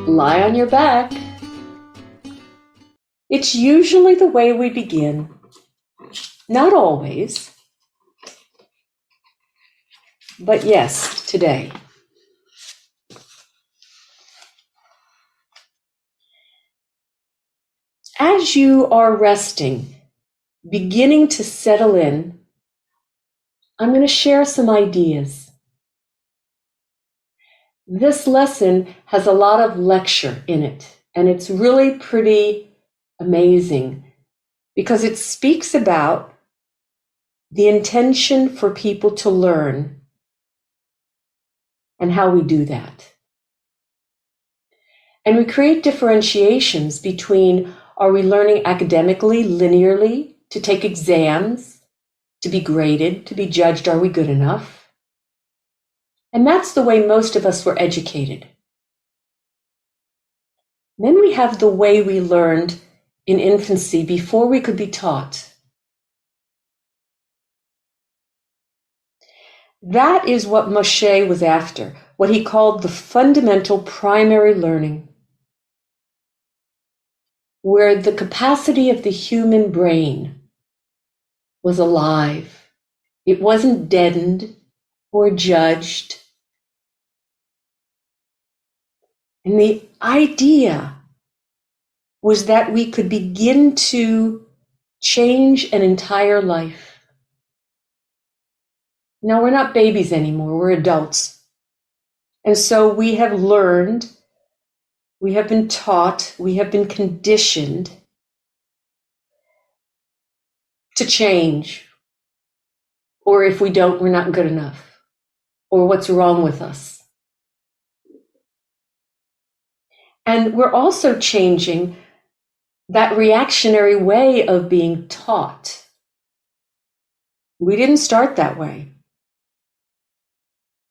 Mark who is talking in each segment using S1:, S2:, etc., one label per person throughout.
S1: Lie on your back. It's usually the way we begin. Not always, but yes, today. As you are resting, beginning to settle in, I'm going to share some ideas. This lesson has a lot of lecture in it, and it's really pretty amazing because it speaks about the intention for people to learn and how we do that. And we create differentiations between, are we learning academically, linearly, to take exams, to be graded, to be judged, are we good enough? And that's the way most of us were educated. Then we have the way we learned in infancy before we could be taught. That is what Moshe was after, what he called the fundamental primary learning, where the capacity of the human brain was alive. It wasn't deadened or judged. And the idea was that we could begin to change an entire life. Now, we're not babies anymore, we're adults. And so we have learned, we have been taught, we have been conditioned to change. Or if we don't, we're not good enough. Or what's wrong with us. And we're also changing that reactionary way of being taught. We didn't start that way,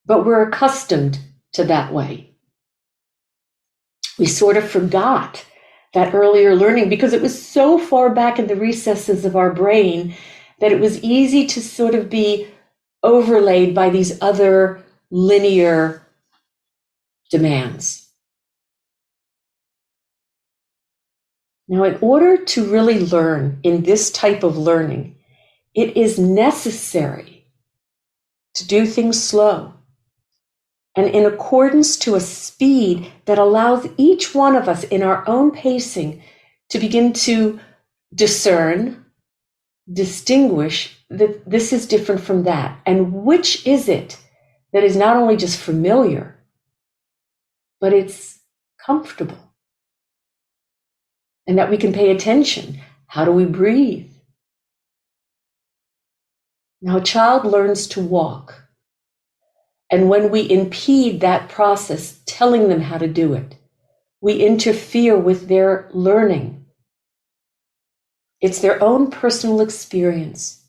S1: but we're accustomed to that way. We sort of forgot that earlier learning because it was so far back in the recesses of our brain that it was easy to sort of be overlaid by these other linear demands. Now, in order to really learn in this type of learning, it is necessary to do things slow and in accordance to a speed that allows each one of us in our own pacing to begin to discern, distinguish that this is different from that. And which is it that is not only just familiar, but it's comfortable? And that we can pay attention. How do we breathe? Now, a child learns to walk. And when we impede that process, telling them how to do it, we interfere with their learning. It's their own personal experience.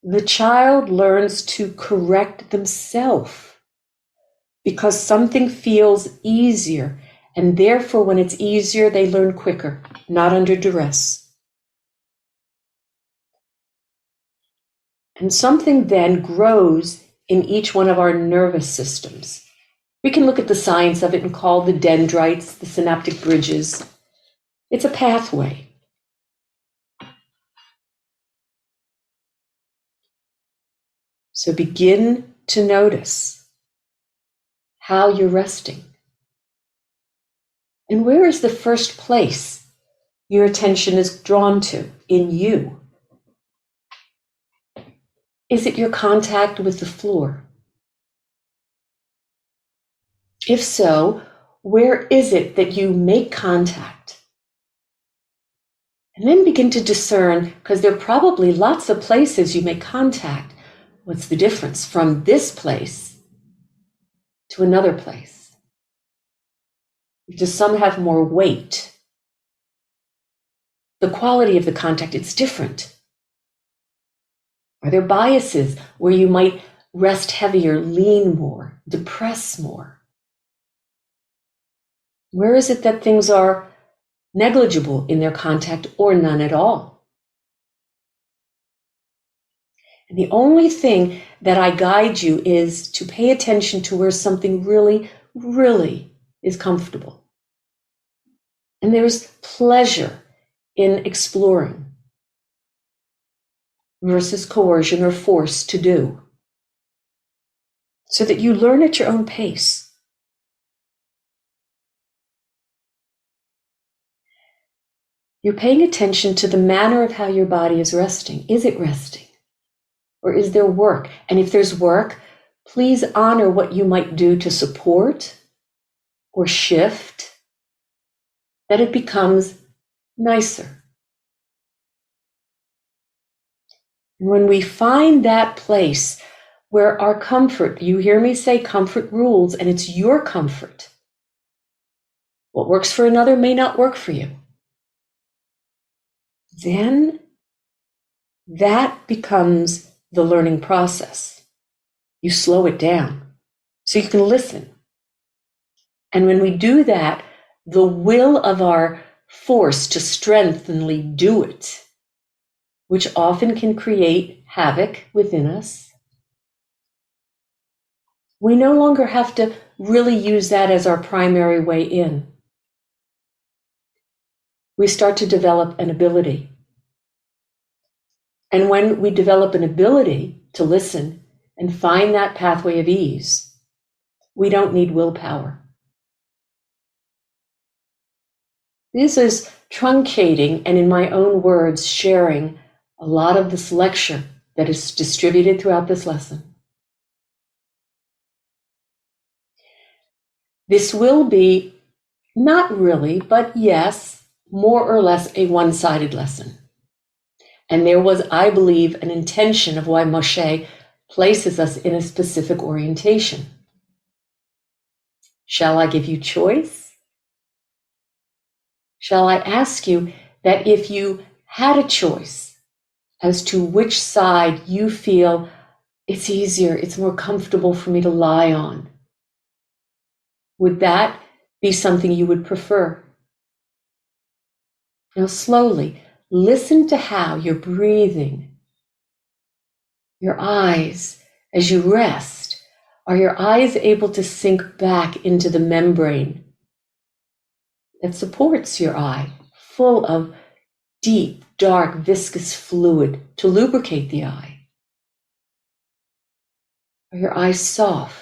S1: The child learns to correct themselves because something feels easier. And therefore, when it's easier, they learn quicker, not under duress. And something then grows in each one of our nervous systems. We can look at the science of it and call the dendrites, the synaptic bridges. It's a pathway. So begin to notice how you're resting. And where is the first place your attention is drawn to in you? Is it your contact with the floor? If so, where is it that you make contact? And then begin to discern, because there are probably lots of places you make contact. What's the difference from this place to another place? Does some have more weight? The quality of the contact, it's different. Are there biases where you might rest heavier, lean more, depress more? Where is it that things are negligible in their contact or none at all. And the only thing that I guide you is to pay attention to where something really, really is comfortable. And there's pleasure in exploring versus coercion or force to do, so that you learn at your own pace. You're paying attention to the manner of how your body is resting. Is it resting? Or is there work? And if there's work, please honor what you might do to support or shift, that it becomes nicer. And when we find that place where our comfort, you hear me say comfort rules, and it's your comfort. What works for another may not work for you. Then that becomes the learning process. You slow it down so you can listen. And when we do that, the will of our force to strengthenly do it, which often can create havoc within us, we no longer have to really use that as our primary way in. We start to develop an ability. And when we develop an ability to listen and find that pathway of ease, we don't need willpower. This is truncating and, in my own words, sharing a lot of this lecture that is distributed throughout this lesson. This will be, not really, but yes, more or less a one-sided lesson. And there was, I believe, an intention of why Moshe places us in a specific orientation. Shall I give you choice? Shall I ask you that if you had a choice as to which side you feel it's easier, it's more comfortable for me to lie on, would that be something you would prefer? Now slowly, listen to how you're breathing. Your eyes, as you rest, are your eyes able to sink back into the membrane that supports your eye, full of deep, dark, viscous fluid to lubricate the eye? Are your eyes soft?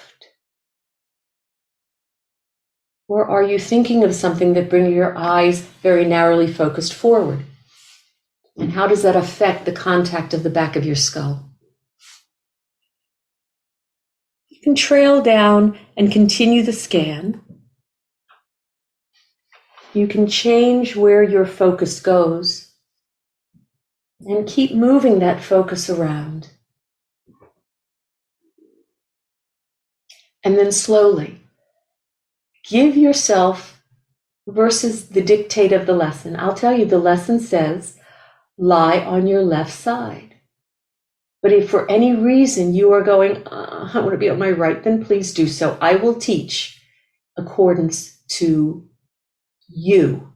S1: Or are you thinking of something that brings your eyes very narrowly focused forward? And how does that affect the contact of the back of your skull? You can trail down and continue the scan. You can change where your focus goes and keep moving that focus around. And then slowly, give yourself versus the dictate of the lesson. I'll tell you, the lesson says, lie on your left side. But if for any reason you are going, I want to be on my right, then please do so. I will teach accordance to you,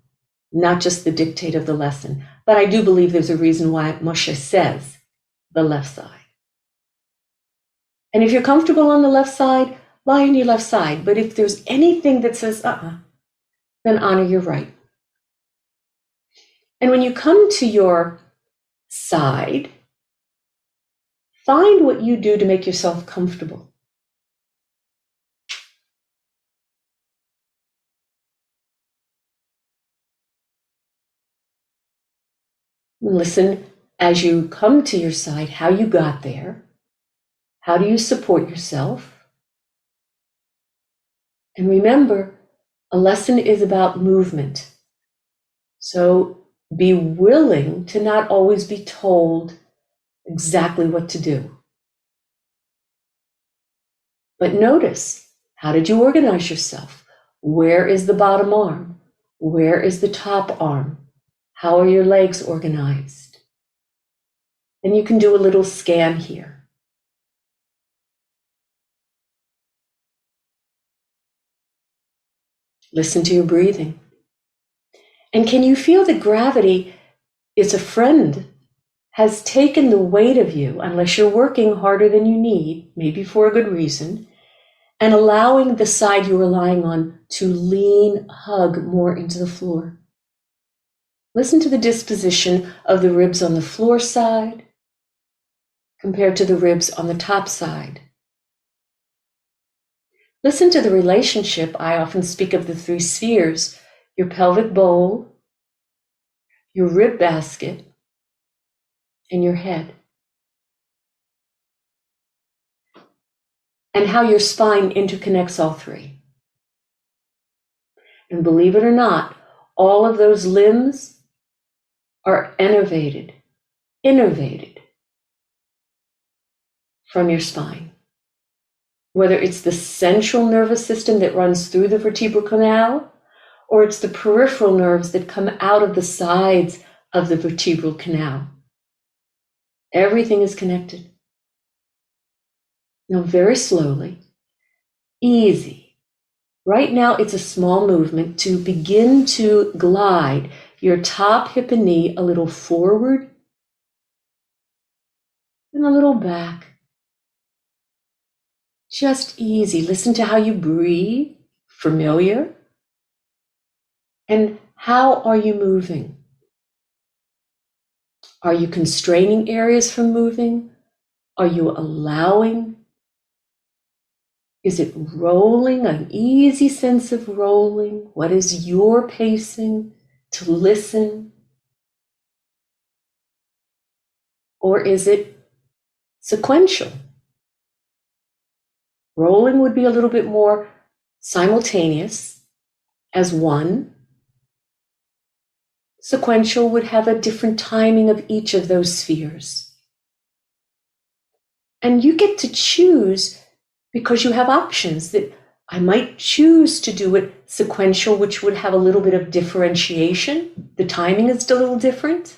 S1: not just the dictate of the lesson. But I do believe there's a reason why Moshe says the left side. And if you're comfortable on the left side, lie on your left side. But if there's anything that says, then honor your right. And when you come to your side, find what you do to make yourself comfortable. Listen as you come to your side, how you got there. How do you support yourself? And remember, a lesson is about movement. So be willing to not always be told exactly what to do. But notice, how did you organize yourself? Where is the bottom arm? Where is the top arm? How are your legs organized? And you can do a little scan here. Listen to your breathing. And can you feel that gravity is a friend, has taken the weight of you, unless you're working harder than you need, maybe for a good reason, and allowing the side you're relying on to lean, hug more into the floor. Listen to the disposition of the ribs on the floor side compared to the ribs on the top side. Listen to the relationship. I often speak of the three spheres: your pelvic bowl, your rib basket, and your head. And how your spine interconnects all three. And believe it or not, all of those limbs are innervated from your spine. Whether it's the central nervous system that runs through the vertebral canal, or it's the peripheral nerves that come out of the sides of the vertebral canal. Everything is connected. Now, very slowly, easy. Right now, it's a small movement to begin to glide your top hip and knee a little forward and a little back. Just easy. Listen to how you breathe, familiar. And how are you moving? Are you constraining areas from moving? Are you allowing? Is it rolling, an easy sense of rolling? What is your pacing to listen? Or is it sequential? Rolling would be a little bit more simultaneous as one. Sequential would have a different timing of each of those spheres. And you get to choose, because you have options, that I might choose to do it sequential, which would have a little bit of differentiation. The timing is a little different.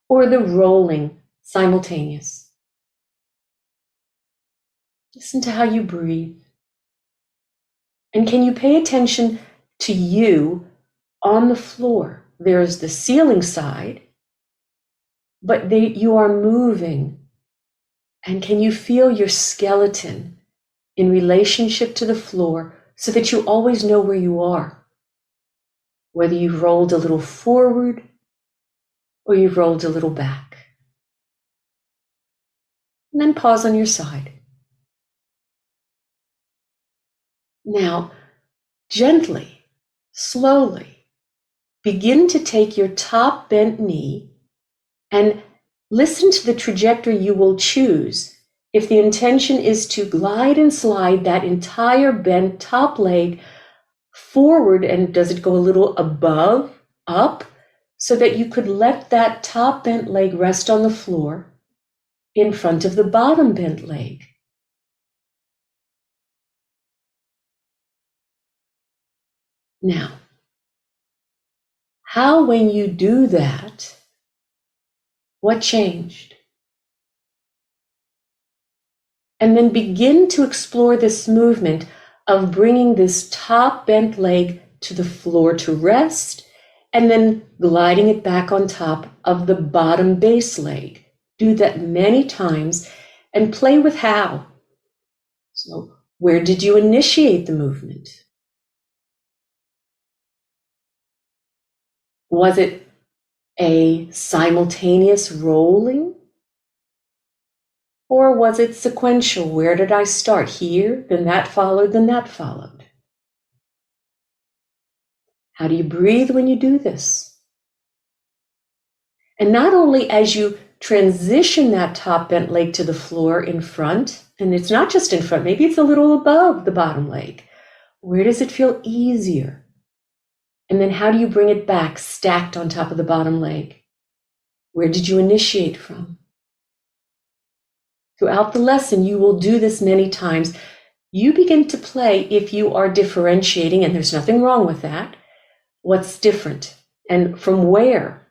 S1: Or the rolling, simultaneous. Listen to how you breathe. And can you pay attention to you on the floor? There's the ceiling side, but you are moving. And can you feel your skeleton in relationship to the floor so that you always know where you are? Whether you've rolled a little forward or you've rolled a little back. And then pause on your side. Now, gently, slowly, begin to take your top bent knee and listen to the trajectory you will choose if the intention is to glide and slide that entire bent top leg forward. And does it go a little above, up, so that you could let that top bent leg rest on the floor in front of the bottom bent leg? Now, how when you do that, what changed? And then begin to explore this movement of bringing this top bent leg to the floor to rest, and then gliding it back on top of the bottom base leg. Do that many times and play with how. So, where did you initiate the movement? Was it a simultaneous rolling? Or was it sequential? Where did I start? Here, then that followed, then that followed. How do you breathe when you do this? And not only as you transition that top bent leg to the floor in front, and it's not just in front, maybe it's a little above the bottom leg. Where does it feel easier? And then how do you bring it back stacked on top of the bottom leg? Where did you initiate from? Throughout the lesson, you will do this many times. You begin to play if you are differentiating, and there's nothing wrong with that. What's different and from where?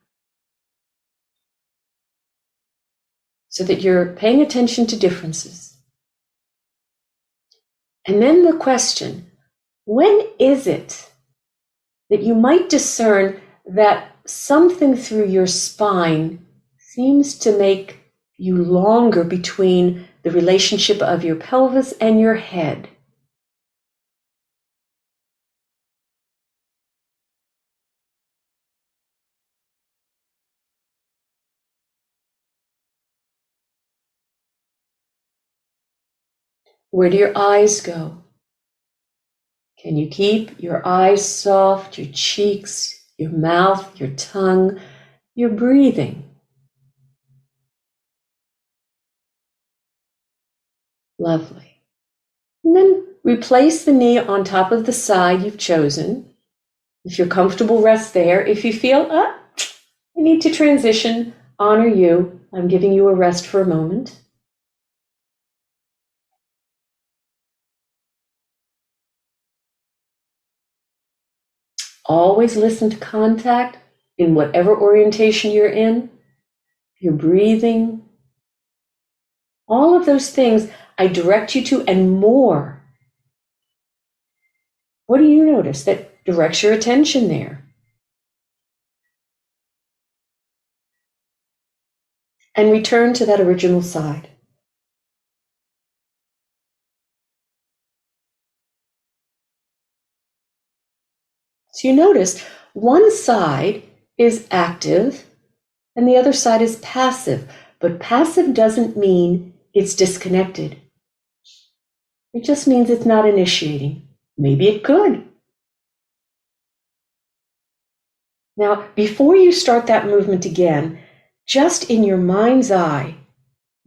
S1: So that you're paying attention to differences. And then the question, when is it that you might discern that something through your spine seems to make you longer between the relationship of your pelvis and your head. Where do your eyes go? Can you keep your eyes soft, your cheeks, your mouth, your tongue, your breathing? Lovely. And then replace the knee on top of the side you've chosen. If you're comfortable, rest there. If you feel, I need to transition, honor you. I'm giving you a rest for a moment. Always listen to contact in whatever orientation you're in. Your breathing. All of those things I direct you to and more. What do you notice that directs your attention there? And return to that original side. So you notice one side is active and the other side is passive. But passive doesn't mean it's disconnected. It just means it's not initiating. Maybe it could. Now, before you start that movement again, just in your mind's eye,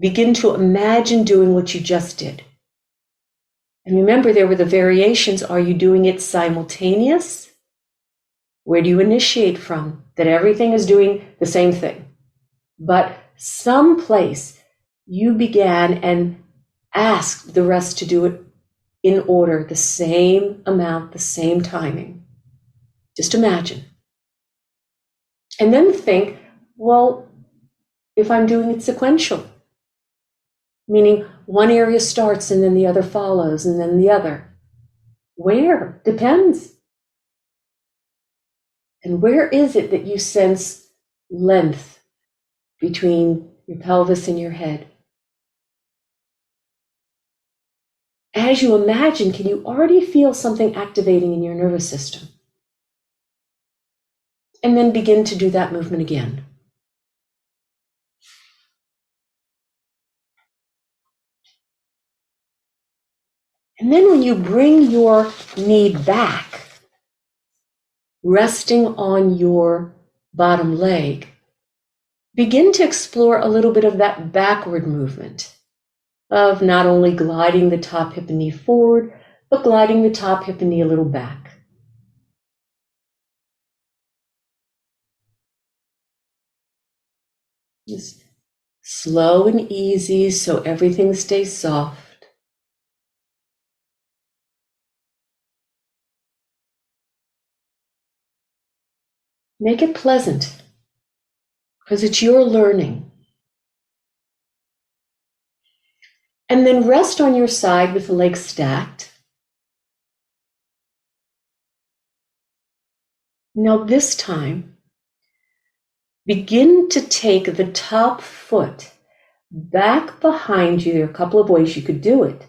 S1: begin to imagine doing what you just did. And remember, there were the variations. Are you doing it simultaneous? Where do you initiate from? That everything is doing the same thing. But someplace you began and asked the rest to do it in order, the same amount, the same timing. Just imagine. And then think, well, if I'm doing it sequential, meaning one area starts and then the other follows and then the other. Where? Depends. And where is it that you sense length between your pelvis and your head? As you imagine, can you already feel something activating in your nervous system? And then begin to do that movement again. And then when you bring your knee back, resting on your bottom leg, begin to explore a little bit of that backward movement of not only gliding the top hip and knee forward, but gliding the top hip and knee a little back. Just slow and easy so everything stays soft. Make it pleasant, because it's your learning. And then rest on your side with the legs stacked. Now this time, begin to take the top foot back behind you. There are a couple of ways you could do it.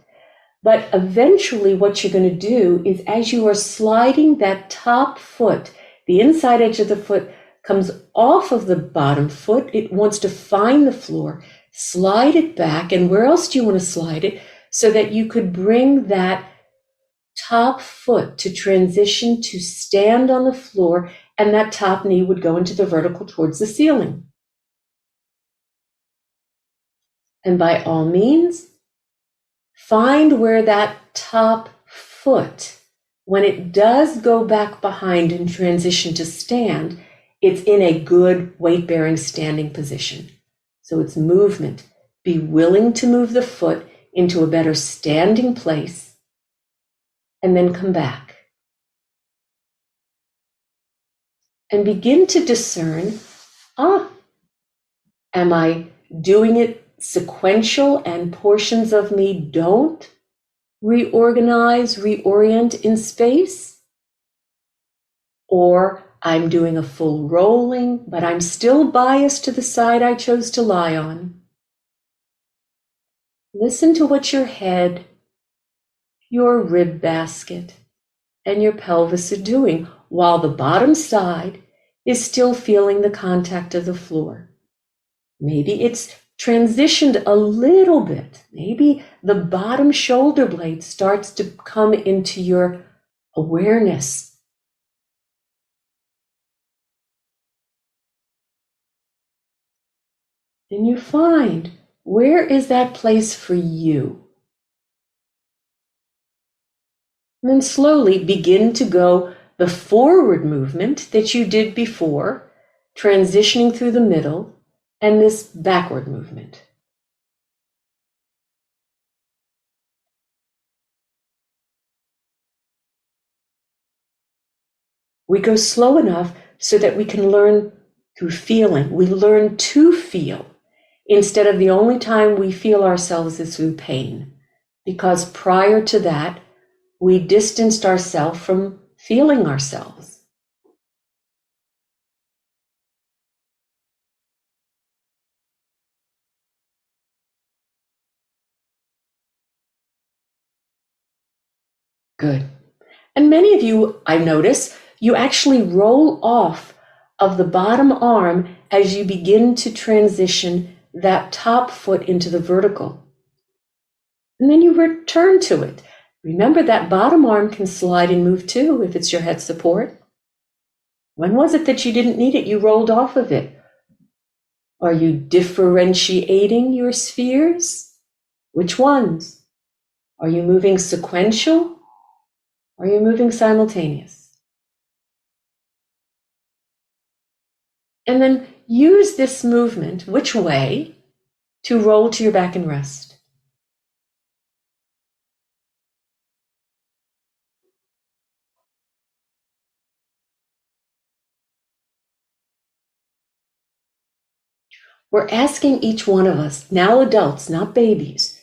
S1: But eventually what you're going to do is, as you are sliding that top foot, the inside edge of the foot comes off of the bottom foot. It wants to find the floor. Slide it back. And where else do you want to slide it? So that you could bring that top foot to transition to stand on the floor, and that top knee would go into the vertical towards the ceiling. And by all means, find where that top foot, when it does go back behind and transition to stand, it's in a good weight-bearing standing position. So it's movement. Be willing to move the foot into a better standing place, and then come back. And begin to discern, am I doing it sequential and portions of me don't reorganize, reorient in space? Or I'm doing a full rolling, but I'm still biased to the side I chose to lie on. Listen to what your head, your rib basket, and your pelvis are doing while the bottom side is still feeling the contact of the floor. Maybe it's transitioned a little bit. Maybe the bottom shoulder blade starts to come into your awareness. And you find, where is that place for you? And then slowly begin to go the forward movement that you did before, transitioning through the middle, and this backward movement. We go slow enough so that we can learn through feeling. We learn to feel instead of the only time we feel ourselves is through pain. Because prior to that, we distanced ourselves from feeling ourselves. Good. And many of you, I notice, you actually roll off of the bottom arm as you begin to transition that top foot into the vertical. And then you return to it. Remember that bottom arm can slide and move too if it's your head support. When was it that you didn't need it? You rolled off of it. Are you differentiating your spheres? Which ones? Are you moving sequential? Are you moving simultaneous? And then use this movement, which way, to roll to your back and rest. We're asking each one of us, now adults, not babies,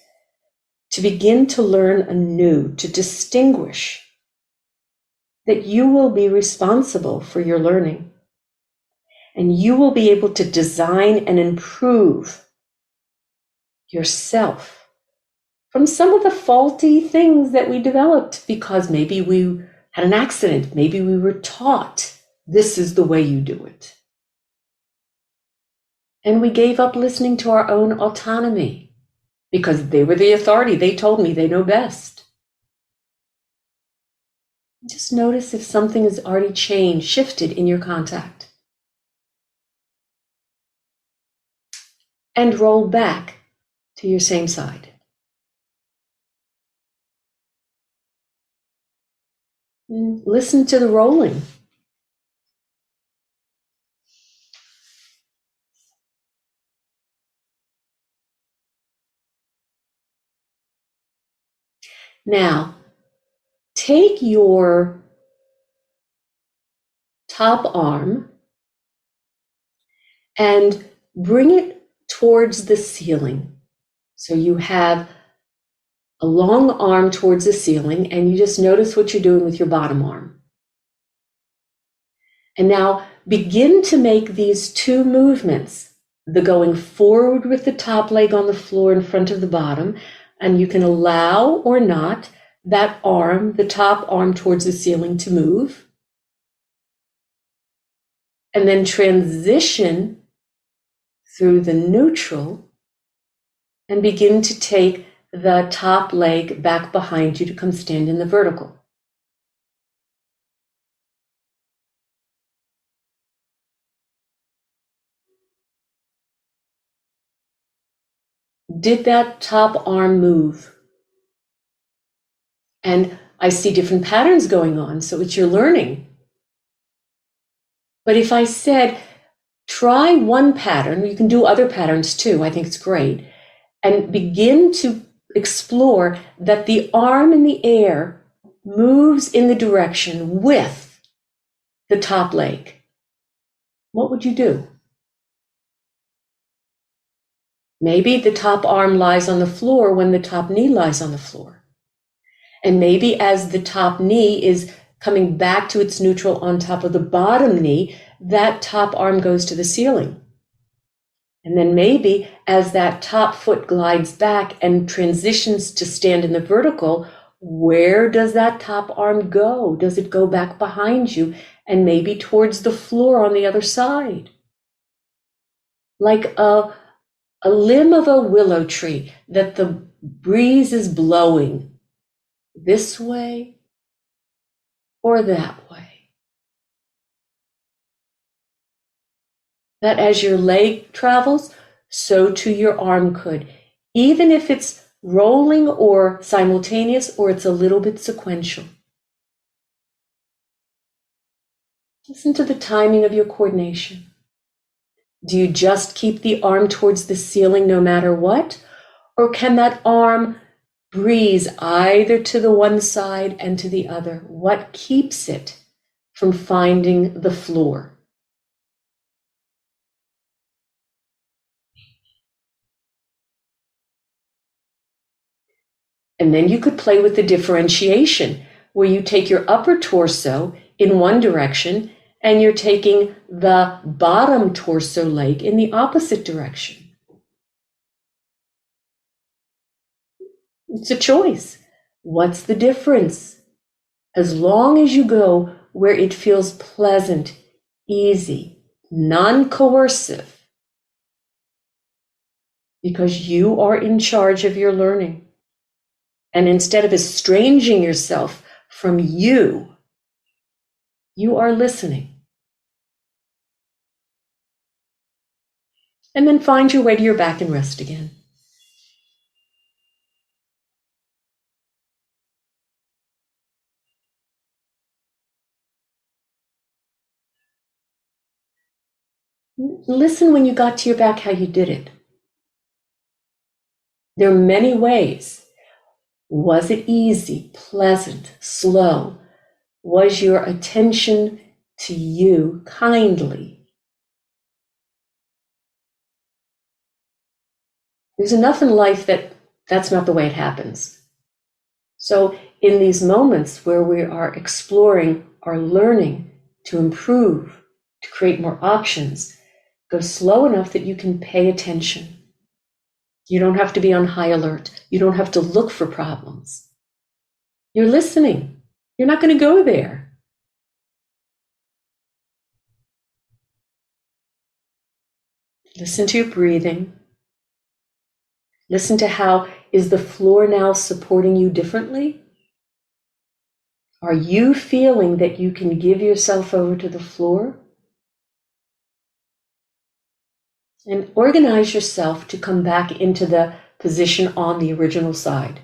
S1: to begin to learn anew, to distinguish that you will be responsible for your learning. And you will be able to design and improve yourself from some of the faulty things that we developed because maybe we had an accident, maybe we were taught this is the way you do it. And we gave up listening to our own autonomy because they were the authority. They told me they know best. Just notice if something has already changed, shifted in your contact. And roll back to your same side. And listen to the rolling. Now, take your top arm and bring it towards the ceiling. So you have a long arm towards the ceiling, and you just notice what you're doing with your bottom arm. And now begin to make these two movements, the going forward with the top leg on the floor in front of the bottom, and you can allow or not that arm, the top arm towards the ceiling to move. And then transition through the neutral and begin to take the top leg back behind you to come stand in the vertical. Did that top arm move? And I see different patterns going on, so it's your learning. But if I said, try one pattern, you can do other patterns too, I think it's great, and begin to explore that the arm in the air moves in the direction with the top leg. What would you do? Maybe the top arm lies on the floor when the top knee lies on the floor. And maybe as the top knee is coming back to its neutral on top of the bottom knee, that top arm goes to the ceiling. And then maybe as that top foot glides back and transitions to stand in the vertical, where does that top arm go? Does it go back behind you and maybe towards the floor on the other side? Like a limb of a willow tree that the breeze is blowing this way or that way. That as your leg travels, so too your arm could, even if it's rolling or simultaneous or it's a little bit sequential. Listen to the timing of your coordination. Do you just keep the arm towards the ceiling no matter what? Or can that arm breeze either to the one side and to the other? What keeps it from finding the floor? And then you could play with the differentiation, where you take your upper torso in one direction and you're taking the bottom torso leg in the opposite direction. It's a choice. What's the difference? As long as you go where it feels pleasant, easy, non-coercive, because you are in charge of your learning. And instead of estranging yourself from you, you are listening. And then find your way to your back and rest again. Listen when you got to your back how you did it. There are many ways. Was it easy, pleasant, slow? Was your attention to you kindly? There's enough in life that that's not the way it happens. So in these moments where we are exploring our learning to improve, to create more options, go slow enough that you can pay attention. You don't have to be on high alert. You don't have to look for problems. You're listening. You're not going to go there. Listen to your breathing. Listen to how is the floor now supporting you differently? Are you feeling that you can give yourself over to the floor? And organize yourself to come back into the position on the original side.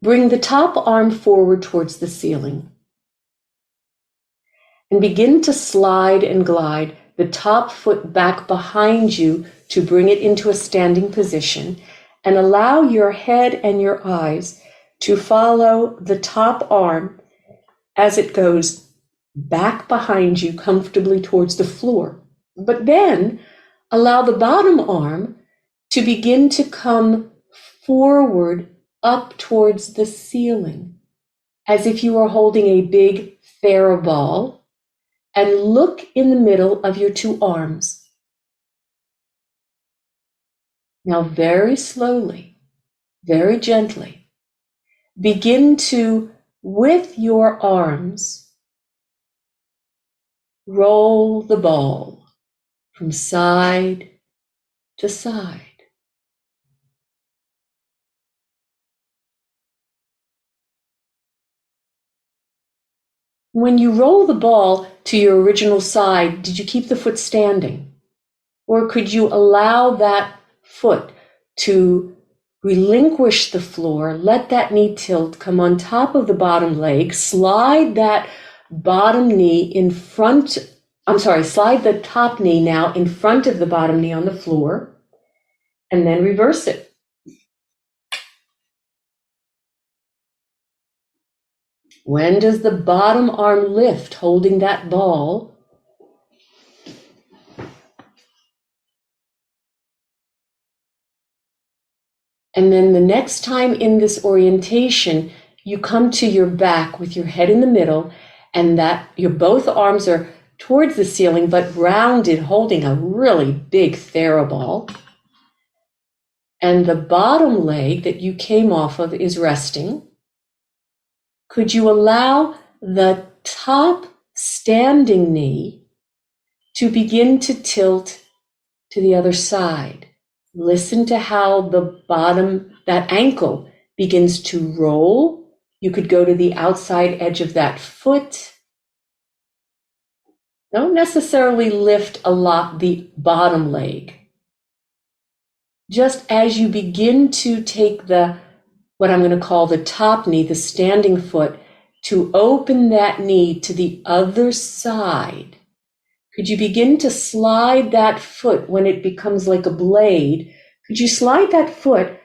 S1: Bring the top arm forward towards the ceiling. And begin to slide and glide the top foot back behind you to bring it into a standing position, and allow your head and your eyes to follow the top arm as it goes back behind you comfortably towards the floor. But then allow the bottom arm to begin to come forward up towards the ceiling, as if you were holding a big Faro ball, and look in the middle of your two arms. Now very slowly, very gently, begin to, with your arms, roll the ball from side to side. When you roll the ball to your original side, did you keep the foot standing? Or could you allow that foot to relinquish the floor, let that knee tilt, come on top of the bottom leg, slide that bottom knee in front, slide the top knee now in front of the bottom knee on the floor, and then reverse it. When does the bottom arm lift, holding that ball? And then the next time in this orientation, you come to your back with your head in the middle, and that your both arms are towards the ceiling, but rounded, holding a really big TheraBall. And the bottom leg that you came off of is resting. Could you allow the top standing knee to begin to tilt to the other side? Listen to how the bottom, that ankle, begins to roll. You could go to the outside edge of that foot. Don't necessarily lift a lot the bottom leg. Just as you begin to take what I'm going to call the top knee, the standing foot, to open that knee to the other side, could you begin to slide that foot when it becomes like a blade? Could you slide that foot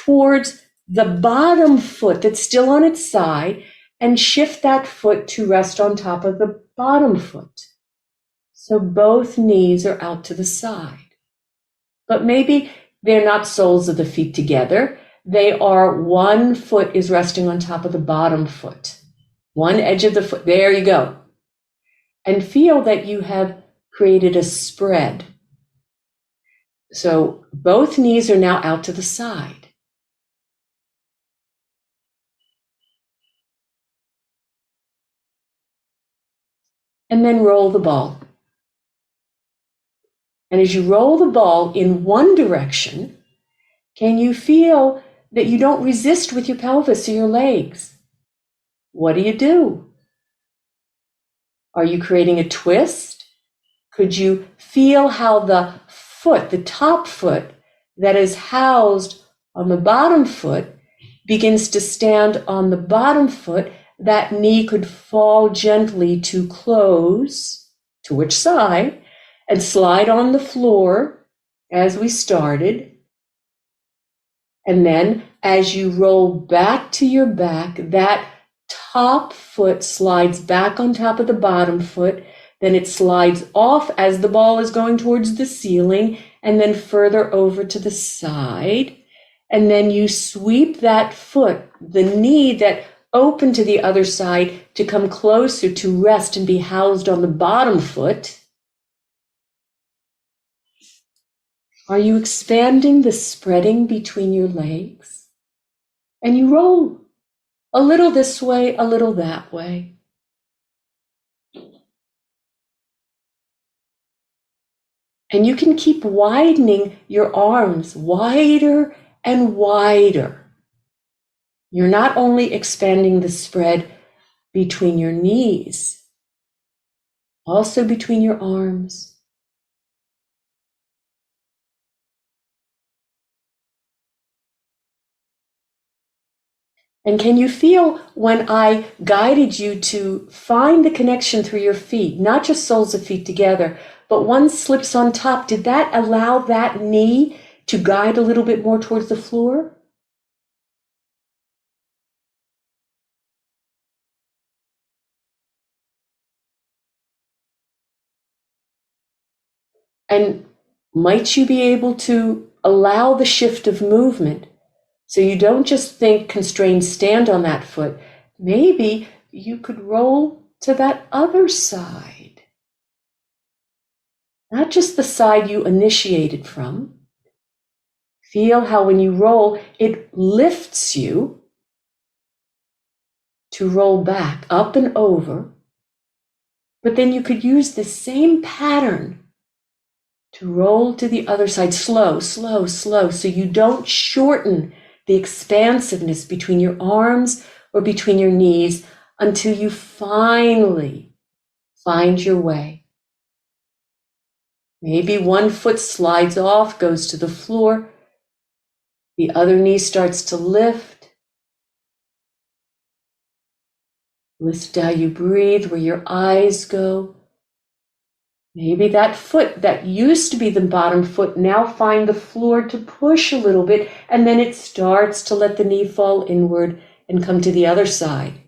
S1: towards the bottom foot that's still on its side and shift that foot to rest on top of the bottom foot? So both knees are out to the side. But maybe they're not soles of the feet together. They are, one foot is resting on top of the bottom foot. One edge of the foot. There you go. And feel that you have created a spread. So both knees are now out to the side. And then roll the ball. And as you roll the ball in one direction, can you feel that you don't resist with your pelvis or your legs? What do? Are you creating a twist? Could you feel how the foot, the top foot that is housed on the bottom foot, begins to stand on the bottom foot? That knee could fall gently to close, to which side, and slide on the floor as we started. And then as you roll back to your back, that top foot slides back on top of the bottom foot. Then it slides off as the ball is going towards the ceiling, and then further over to the side. And then you sweep that foot, the knee that opened to the other side, to come closer to rest and be housed on the bottom foot. Are you expanding the spreading between your legs? And you roll a little this way, a little that way. And you can keep widening your arms wider and wider. You're not only expanding the spread between your knees, also between your arms. And can you feel when I guided you to find the connection through your feet, not just soles of feet together, but one slips on top? Did that allow that knee to guide a little bit more towards the floor? And might you be able to allow the shift of movement? So you don't just think constrained stand on that foot. Maybe you could roll to that other side. Not just the side you initiated from. Feel how when you roll, it lifts you to roll back, up and over. But then you could use the same pattern to roll to the other side, slow, slow, slow, so you don't shorten the expansiveness between your arms or between your knees until you finally find your way. Maybe one foot slides off, goes to the floor. The other knee starts to lift. Listen to how you breathe, where your eyes go. Maybe that foot that used to be the bottom foot now find the floor to push a little bit, and then it starts to let the knee fall inward and come to the other side.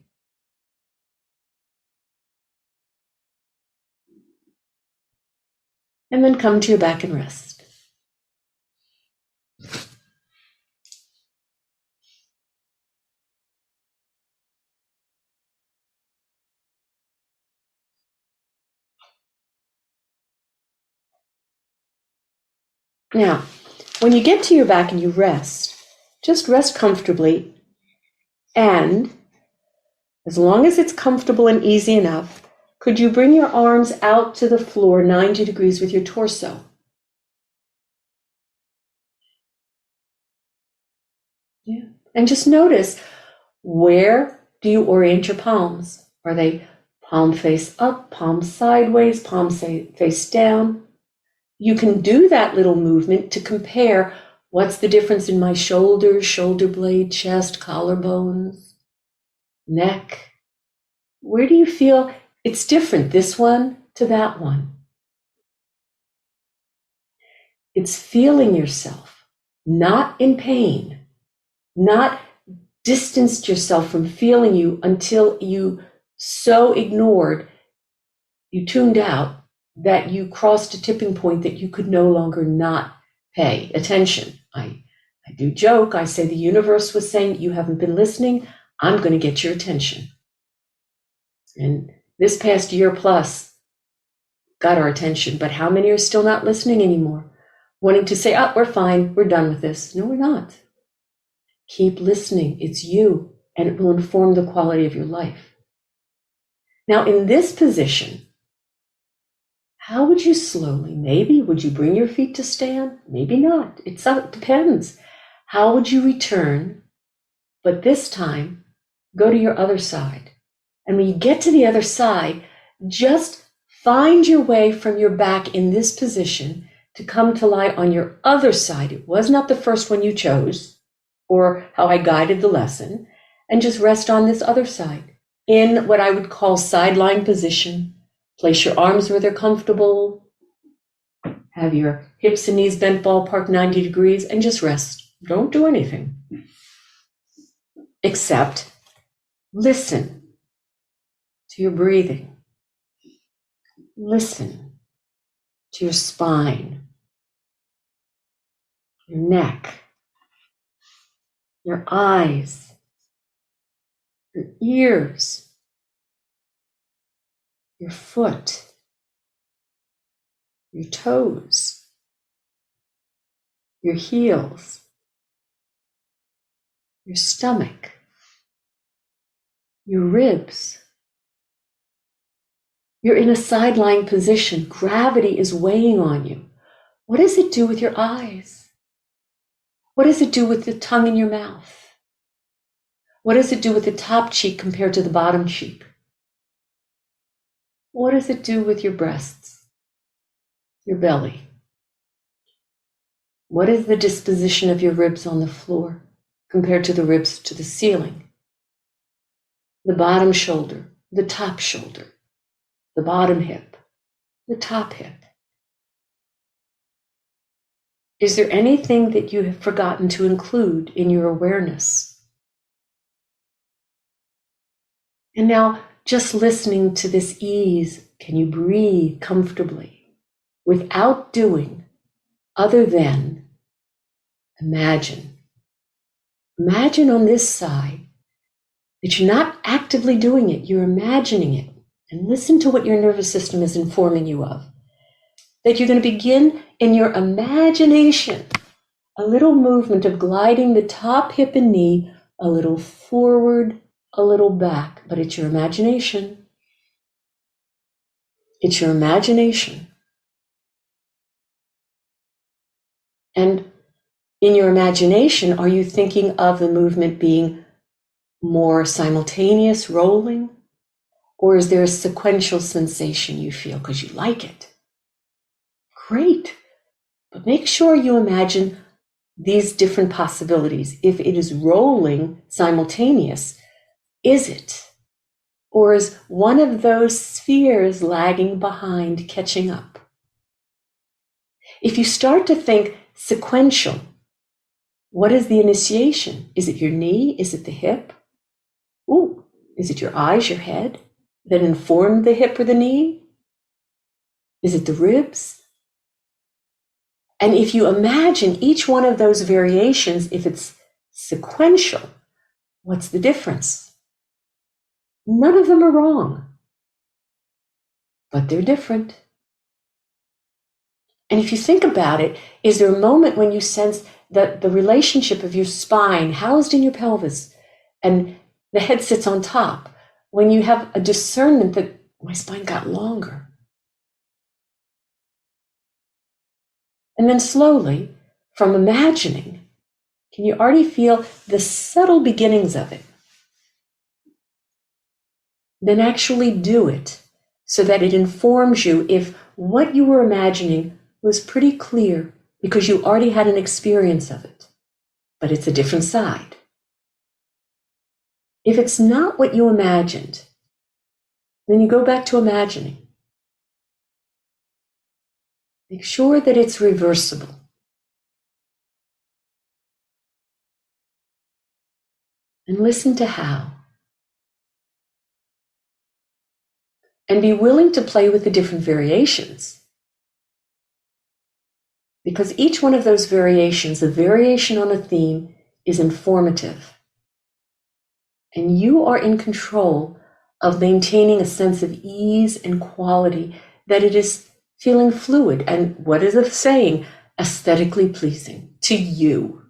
S1: And then come to your back and rest. Now, when you get to your back and you rest, just rest comfortably. And as long as it's comfortable and easy enough, could you bring your arms out to the floor 90 degrees with your torso? Yeah. And just notice, where do you orient your palms? Are they palm face up, palm sideways, palm face down? You can do that little movement to compare what's the difference in my shoulders, shoulder blade, chest, collarbones, neck. Where do you feel it's different, this one to that one? It's feeling yourself, not in pain, not distanced yourself from feeling you until you so ignored, you tuned out, that you crossed a tipping point that you could no longer not pay attention. I do joke, I say the universe was saying, you haven't been listening, I'm going to get your attention. And this past year plus got our attention, but how many are still not listening anymore? Wanting to say, oh, we're fine, we're done with this. No, we're not. Keep listening, it's you, and it will inform the quality of your life. Now, in this position, how would you slowly, maybe, would you bring your feet to stand? Maybe not, it depends. How would you return, but this time, go to your other side? And when you get to the other side, just find your way from your back in this position to come to lie on your other side. It was not the first one you chose, or how I guided the lesson, and just rest on this other side in what I would call sideline position. Place your arms where they're comfortable, have your hips and knees bent ballpark 90 degrees, and just rest. Don't do anything except listen to your breathing. Listen to your spine, your neck, your eyes, your ears, your foot, your toes, your heels, your stomach, your ribs. You're in a sideline position. Gravity is weighing on you. What does it do with your eyes? What does it do with the tongue in your mouth? What does it do with the top cheek compared to the bottom cheek? What does it do with your breasts, your belly? What is the disposition of your ribs on the floor compared to the ribs to the ceiling? The bottom shoulder, the top shoulder, the bottom hip, the top hip. Is there anything that you have forgotten to include in your awareness? And now, just listening to this ease, can you breathe comfortably without doing other than imagine? Imagine on this side that you're not actively doing it, you're imagining it. And listen to what your nervous system is informing you of. That you're going to begin in your imagination a little movement of gliding the top hip and knee a little forward, a little back, but it's your imagination. It's your imagination. And in your imagination, are you thinking of the movement being more simultaneous, rolling? Or is there a sequential sensation you feel because you like it? Great. But make sure you imagine these different possibilities. If it is rolling simultaneous, is it? Or is one of those spheres lagging behind, catching up? If you start to think sequential, what is the initiation? Is it your knee? Is it the hip? Ooh, is it your eyes, your head that inform the hip or the knee? Is it the ribs? And if you imagine each one of those variations, if it's sequential, what's the difference? None of them are wrong, but they're different. And if you think about it, is there a moment when you sense that the relationship of your spine housed in your pelvis and the head sits on top, when you have a discernment that my spine got longer? And then slowly, from imagining, can you already feel the subtle beginnings of it? Then actually do it so that it informs you if what you were imagining was pretty clear because you already had an experience of it, but it's a different side. If it's not what you imagined, then you go back to imagining. Make sure that it's reversible. And listen to how. And be willing to play with the different variations. Because each one of those variations, a variation on a theme, is informative. And you are in control of maintaining a sense of ease and quality, that it is feeling fluid and, what is it saying, aesthetically pleasing to you.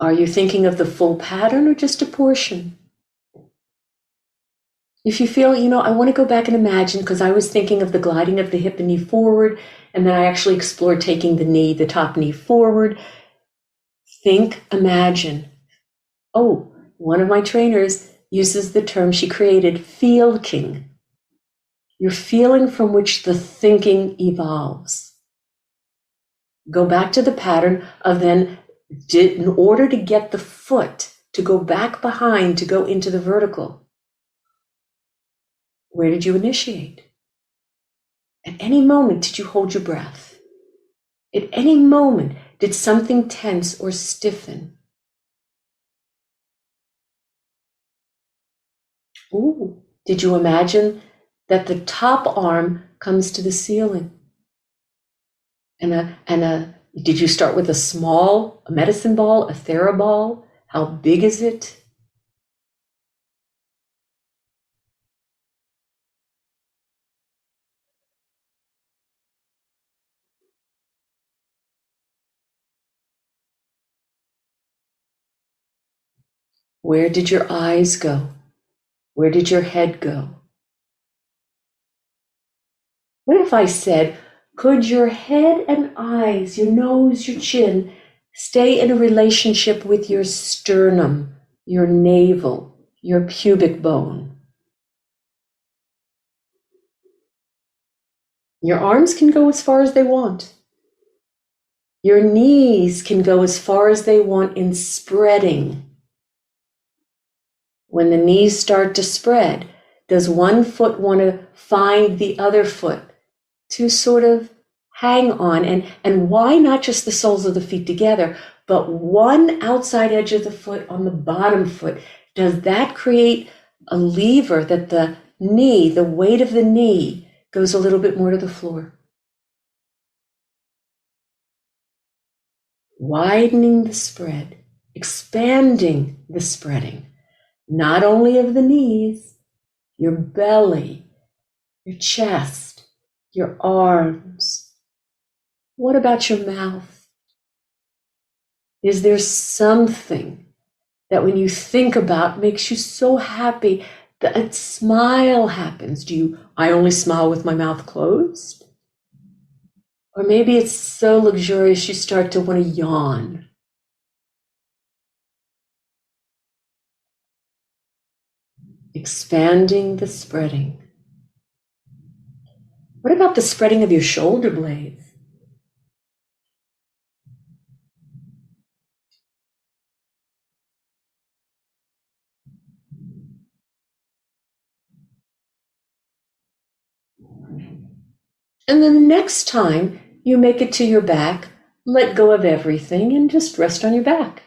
S1: Are you thinking of the full pattern or just a portion? If you feel, I want to go back and imagine, because I was thinking of the gliding of the hip and knee forward, and then I actually explored taking the top knee forward. Think, imagine. Oh, one of my trainers uses the term she created, feelking. Your feeling from which the thinking evolves. Go back to the pattern of then, in order to get the foot to go back behind, to go into the vertical, where did you initiate? At any moment, did you hold your breath? At any moment, did something tense or stiffen? Ooh, did you imagine that the top arm comes to the ceiling? Did you start with a medicine ball, a TheraBall? How big is it? Where did your eyes go? Where did your head go? What if I said, could your head and eyes, your nose, your chin, stay in a relationship with your sternum, your navel, your pubic bone? Your arms can go as far as they want. Your knees can go as far as they want in spreading. When the knees start to spread, does one foot want to find the other foot to sort of hang on? And why not just the soles of the feet together, but one outside edge of the foot on the bottom foot? Does that create a lever that the knee, the weight of the knee, goes a little bit more to the floor? Widening the spread, expanding the spreading, not only of the knees, your belly, your chest, your arms. What about your mouth? Is there something that when you think about makes you so happy that a smile happens? I only smile with my mouth closed? Or maybe it's so luxurious you start to want to yawn. Expanding the spreading. What about the spreading of your shoulder blades? And then the next time you make it to your back, let go of everything and just rest on your back.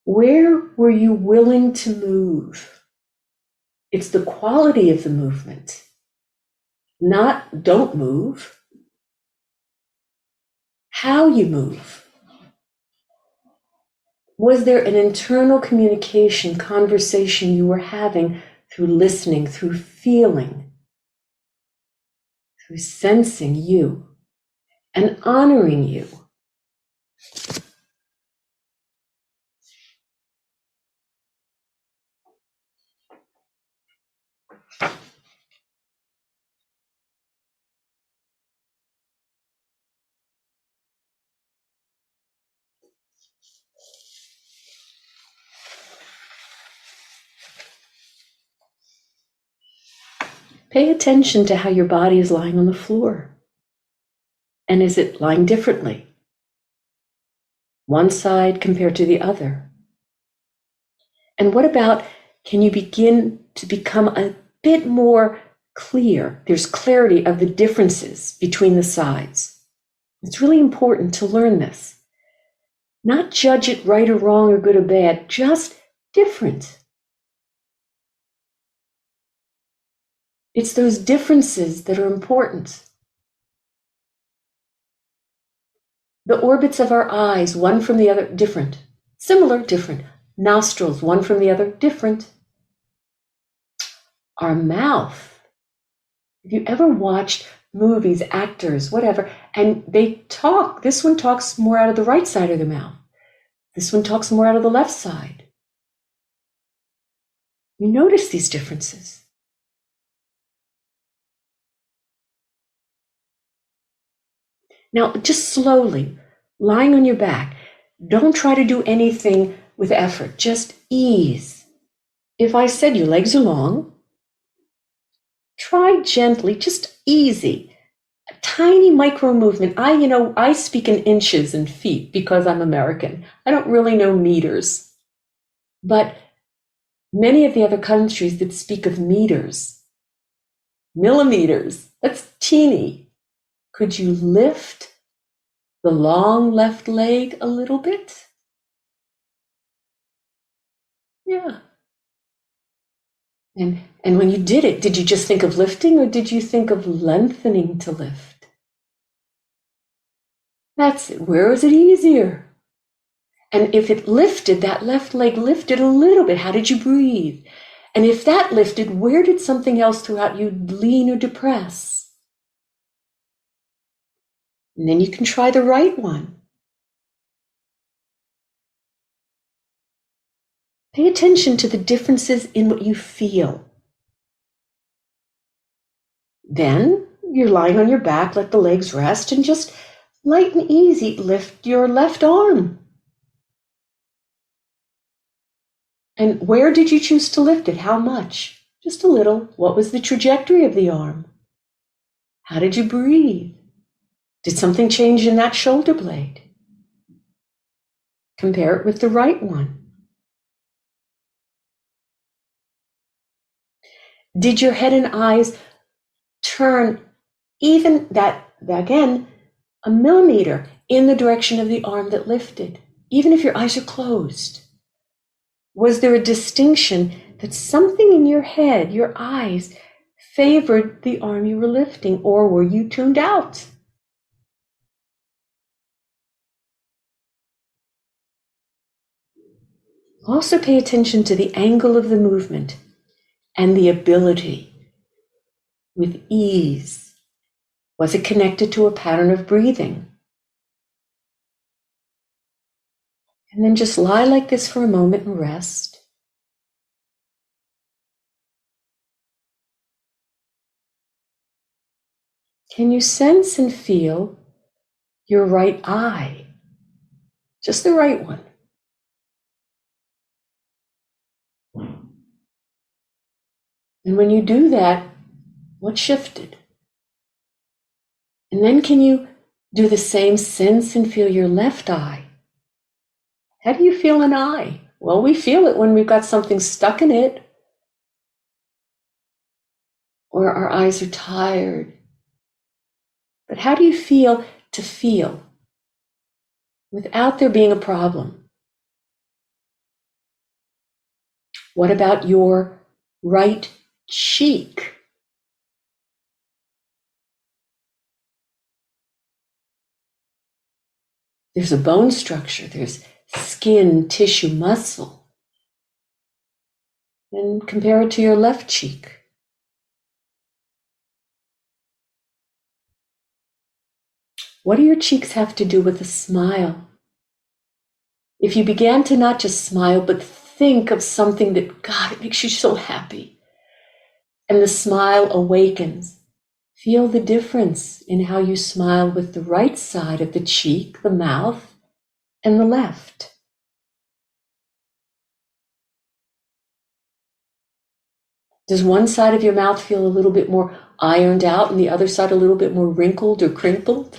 S1: Where were you willing to move? It's the quality of the movement, not don't move. how you move. Was there an internal communication, conversation you were having through listening, through feeling, through sensing you and honoring you? Pay attention to how your body is lying on the floor. And is it lying differently? One side compared to the other? And what about, can you begin to become a bit more clear? There's clarity of the differences between the sides. It's really important to learn this. Not judge it right or wrong or good or bad, just different. It's those differences that are important. The orbits of our eyes, one from the other, different. Similar, different. Nostrils, one from the other, different. Our mouth. Have you ever watched movies, actors, whatever, and they talk? This one talks more out of the right side of the mouth. This one talks more out of the left side. You notice these differences. Now, just slowly, lying on your back, don't try to do anything with effort, just ease. If I said your legs are long, try gently, just easy. A tiny micro movement. I speak in inches and feet because I'm American. I don't really know meters. But many of the other countries that speak of meters, millimeters, that's teeny. Could you lift the long left leg a little bit? Yeah. And when you did it, did you just think of lifting or did you think of lengthening to lift? That's it. Where is it easier? And if it lifted, that left leg lifted a little bit, how did you breathe? And if that lifted, where did something else throughout you lean or depress? And then you can try the right one. Pay attention to the differences in what you feel. Then you're lying on your back, let the legs rest, and just light and easy lift your left arm. And where did you choose to lift it? How much? Just a little. What was the trajectory of the arm? How did you breathe? Did something change in that shoulder blade? Compare it with the right one. Did your head and eyes turn even again, a millimeter in the direction of the arm that lifted, even if your eyes are closed? Was there a distinction that something in your head, your eyes, favored the arm you were lifting, or were you tuned out? Also pay attention to the angle of the movement and the ability with ease. Was it connected to a pattern of breathing? And then just lie like this for a moment and rest. Can you sense and feel your right eye? Just the right one. And when you do that, what shifted? And then can you do the same, sense and feel your left eye? How do you feel an eye? Well, we feel it when we've got something stuck in it, or our eyes are tired. But how do you feel to feel without there being a problem? What about your right cheek? There's a bone structure, there's skin, tissue, muscle. And compare it to your left cheek. What do your cheeks have to do with a smile? If you began to not just smile, but think of something that, God, it makes you so happy, and the smile awakens, feel the difference in how you smile with the right side of the cheek, the mouth, and the left. Does one side of your mouth feel a little bit more ironed out and the other side a little bit more wrinkled or crinkled?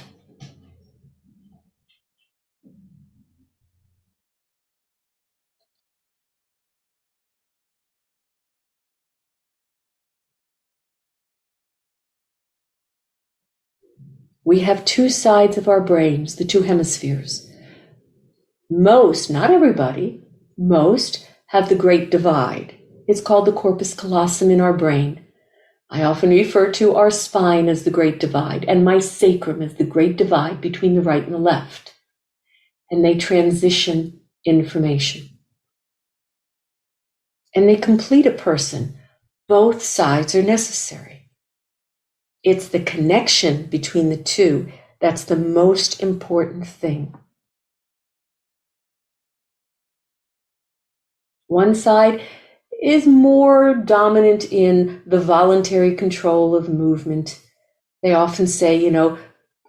S1: We have two sides of our brains, the two hemispheres. Most, not everybody, most have the great divide. It's called the corpus callosum in our brain. I often refer to our spine as the great divide and my sacrum as the great divide between the right and the left. And they transition information. And they complete a person. Both sides are necessary. It's the connection between the two that's the most important thing. One side is more dominant in the voluntary control of movement. They often say,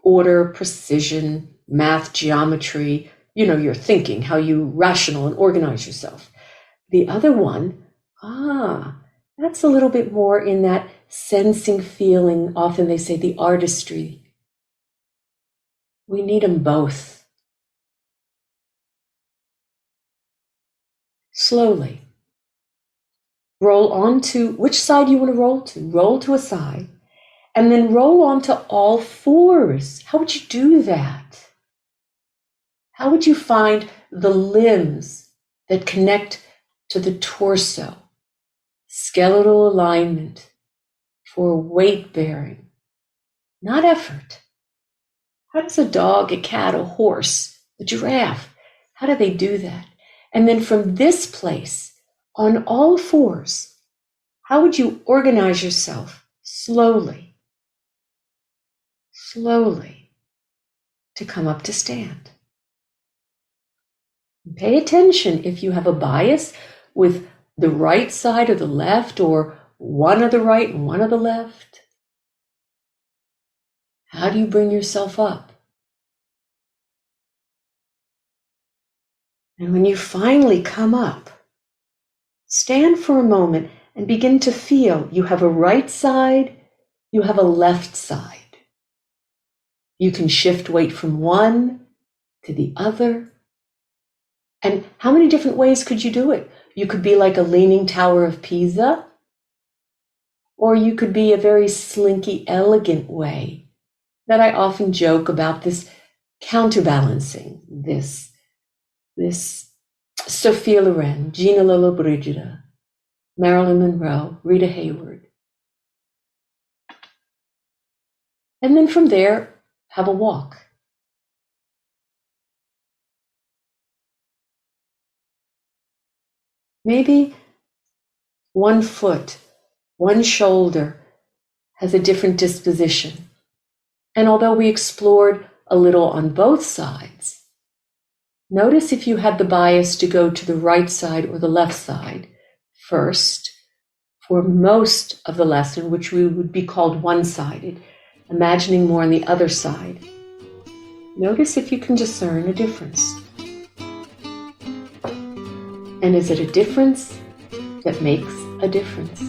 S1: order, precision, math, geometry, your thinking, how you rational and organize yourself. The other one, that's a little bit more in that sensing, feeling. Often they say the artistry. We need them both. Slowly. Roll onto which side you want to roll to. Roll to a side. And then roll onto all fours. How would you do that? How would you find the limbs that connect to the torso? Skeletal alignment for weight bearing, not effort. How does a dog, a cat, a horse, a giraffe, how do they do that? And then from this place, on all fours, how would you organize yourself slowly to come up to stand? Pay attention if you have a bias with the right side or the left, or one of the right and one of the left. How do you bring yourself up? And when you finally come up, stand for a moment and begin to feel you have a right side, you have a left side. You can shift weight from one to the other. And how many different ways could you do it? You could be like a leaning tower of Pisa, or you could be a very slinky, elegant way that I often joke about, this counterbalancing, this Sophia Loren, Gina Lollobrigida, Marilyn Monroe, Rita Hayworth. And then from there, have a walk. Maybe one foot, one shoulder has a different disposition. And although we explored a little on both sides, notice if you had the bias to go to the right side or the left side first for most of the lesson, which we would be called one-sided, imagining more on the other side. Notice if you can discern a difference. And is it a difference that makes a difference?